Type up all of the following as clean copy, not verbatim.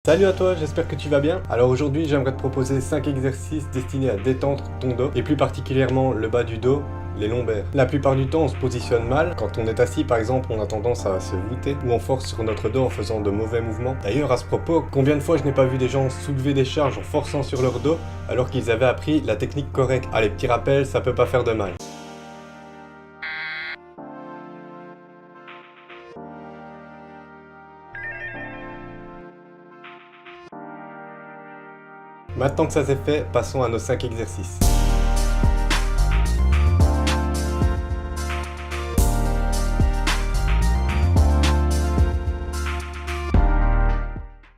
Salut à toi, j'espère que tu vas bien. Alors aujourd'hui, j'aimerais te proposer 5 exercices destinés à détendre ton dos, et plus particulièrement le bas du dos, les lombaires. La plupart du temps, on se positionne mal. Quand on est assis, par exemple, on a tendance à se voûter, ou on force sur notre dos en faisant de mauvais mouvements. D'ailleurs, à ce propos, combien de fois je n'ai pas vu des gens soulever des charges en forçant sur leur dos, alors qu'ils avaient appris la technique correcte. Allez, petit rappel, ça peut pas faire de mal. Maintenant que ça c'est fait, passons à nos 5 exercices.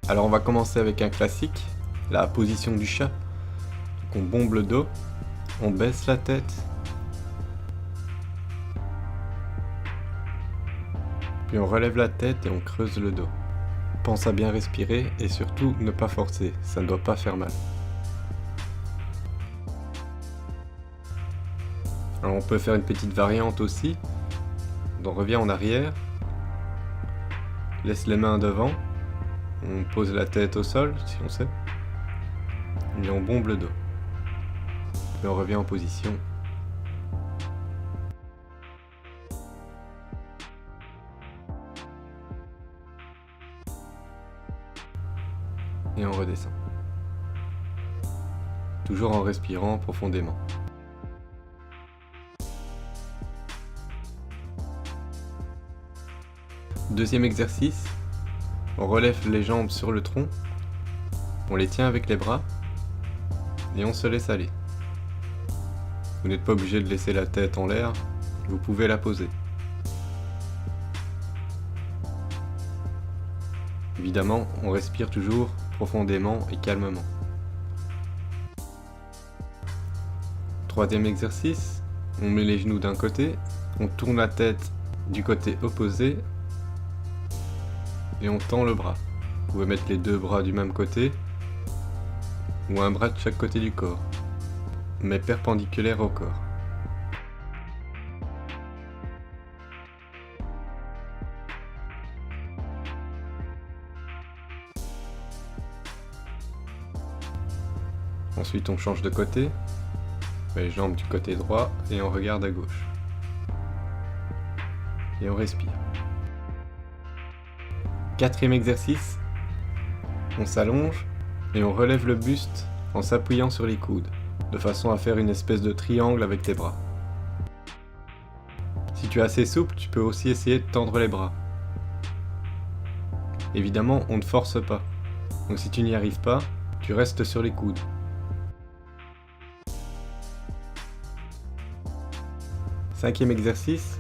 Alors on va commencer avec un classique, la position du chat. Donc on bombe le dos, on baisse la tête, puis on relève la tête et on creuse le dos. Pense à bien respirer et surtout ne pas forcer, ça ne doit pas faire mal. Alors on peut faire une petite variante aussi. On revient en arrière, laisse les mains devant, on pose la tête au sol si on sait, et on bombe le dos. Puis on revient en position. Et on redescend. Toujours en respirant profondément. Deuxième exercice, on relève les jambes sur le tronc, on les tient avec les bras et on se laisse aller. Vous n'êtes pas obligé de laisser la tête en l'air, vous pouvez la poser. Évidemment, on respire toujours profondément et calmement. Troisième exercice, on met les genoux d'un côté, on tourne la tête du côté opposé et on tend le bras. Vous pouvez mettre les deux bras du même côté ou un bras de chaque côté du corps, mais perpendiculaire au corps. Ensuite on change de côté, on met les jambes du côté droit et on regarde à gauche. Et on respire. Quatrième exercice, on s'allonge et on relève le buste en s'appuyant sur les coudes, de façon à faire une espèce de triangle avec tes bras. Si tu es assez souple, tu peux aussi essayer de tendre les bras. Évidemment, on ne force pas, donc si tu n'y arrives pas, tu restes sur les coudes. Cinquième exercice,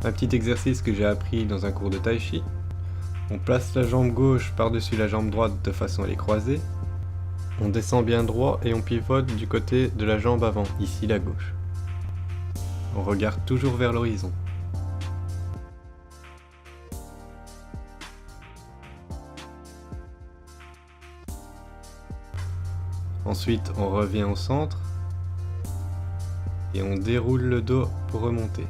un petit exercice que j'ai appris dans un cours de tai chi. On place la jambe gauche par-dessus la jambe droite de façon à les croiser. On descend bien droit et on pivote du côté de la jambe avant, ici la gauche. On regarde toujours vers l'horizon. Ensuite, on revient au centre et on déroule le dos pour remonter.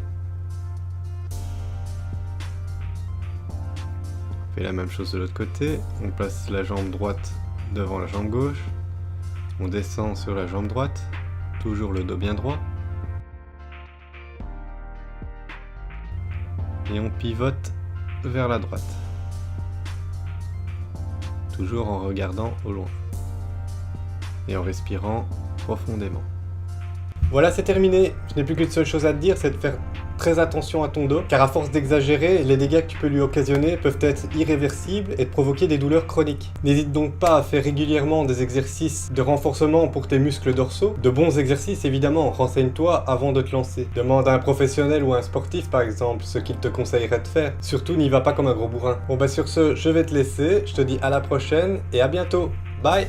On fait la même chose de l'autre côté, on place la jambe droite devant la jambe gauche, on descend sur la jambe droite, toujours le dos bien droit, et on pivote vers la droite, toujours en regardant au loin, et en respirant profondément. Voilà, c'est terminé. Je n'ai plus qu'une seule chose à te dire, c'est de faire très attention à ton dos, car à force d'exagérer, les dégâts que tu peux lui occasionner peuvent être irréversibles et te provoquer des douleurs chroniques. N'hésite donc pas à faire régulièrement des exercices de renforcement pour tes muscles dorsaux. De bons exercices évidemment, renseigne-toi avant de te lancer. Demande à un professionnel ou à un sportif par exemple ce qu'il te conseillerait de faire. Surtout n'y va pas comme un gros bourrin. Bon bah sur ce, je vais te laisser, je te dis à la prochaine et à bientôt. Bye!